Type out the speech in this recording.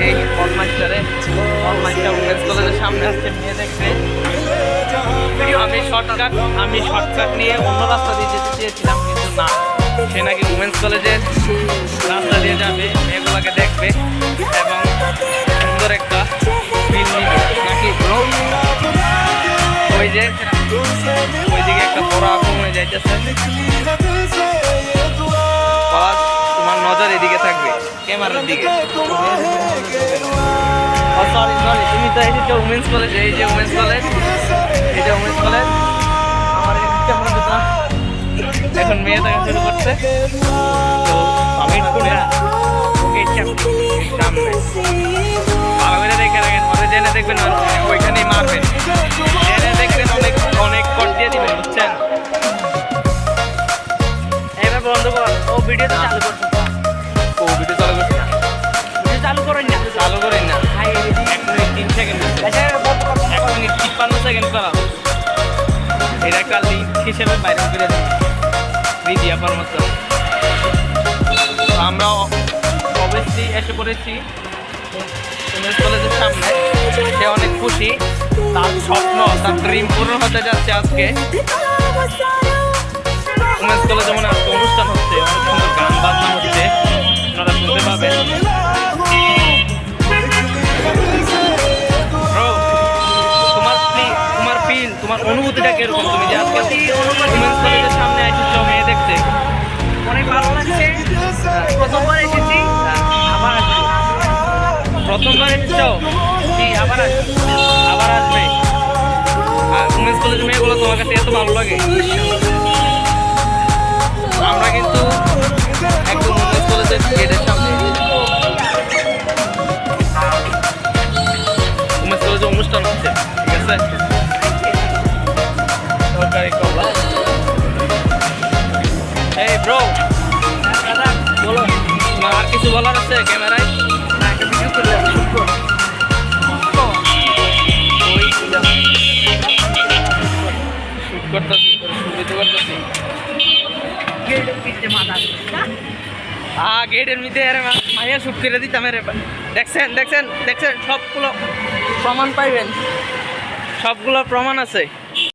এই কলমাইস্টারে কলমাইস্টার উমেন্স কলেজের সামনে আসছে মেয়ে দেখতে। আমি শর্টকাট নিয়ে অন্য রাস্তা দিয়ে যেতে চেয়েছিলাম, কিন্তু না, সে নাকি উমেন্স কলেজের রাস্তা দিয়ে যাবে, মেয়েগুলোকে দেখবে এবং সুন্দর একটা ফিল নিবে নাকি ব্রো। ওই যে ওইদিকে একটা বড় আক্রমণে যাইতেছে, তোমার নজর এদিকে থাকবে, ক্যামেরার দিকে। সরি সরি, তুমি তো এসেছো উমেন্স কলেজ। এই যে উমেন্স কলেজ, এই যে উমেন্স কলেজ। আমার এখন মেয়ে দেখা শুরু করছে, তো আমি সামনে ভালো করে দেখে রাখেন, ওরা জেনে দেখবেন ওইখানেই মারবেন, জেনে দেখবেন অনেক অনেক কট দিয়ে দিবেন, বুঝছেন। এবার বন্ধ কর, ও ভিডিও তো চালু করছে, ও ভিডিও চালু করছে না, চালু করেন না, চালু করেন না। 1 মিনিট 3 সেকেন্ড, 1 মিনিট 53 সেকেন্ড করা, এটা একটা লিঙ্ক হিসেবে বাইরে করে দিই দিদি আপনার মতো। আমরা অবশ্যই এসে পড়েছি উমেন্স কলেজের সামনে। সে অনেক খুশি, তার স্বপ্ন, তার ড্রিম পূরণ হতে যাচ্ছে আজকে। উমেন্স কলেজে মনে আজকে অনুষ্ঠান হচ্ছে, অনেক সুন্দর গান বাজনা হচ্ছে, আপনারা শুনতে পাবেন। তোমার অনুভূতিটা কিরকম? তুমি যে আজকে উমেন্স কলেজের সামনে এসেছো মেয়ে দেখতে, অনেক ভালো লাগছে। প্রথমবার এসেছি, আবার আসবো। প্রথমবার এসেছো? জি, আবার আসবো, আবার আসবে। আর উমেন্স কলেজের মেয়েগুলো তোমার কাছে এত ভালো লাগে? আমরা কিন্তু একদম উমেন্স কলেজের গেটের সামনে, উমেন্স কলেজে অনুষ্ঠান হচ্ছে, ঠিক আছে? সরকারি কলা। এই ব্রো, বলো, তোমার আর কিছু বলার আছে ক্যামেরায়? শুট করতেছি, সুবিধা করতেছি। গেটের মধ্যে আরে মাইয়া শুট করে দিতাম রে। দেখছেন দেখছেন দেখছেন, সবগুলো প্রমাণ পাইবেন, সবগুলো প্রমাণ আছে।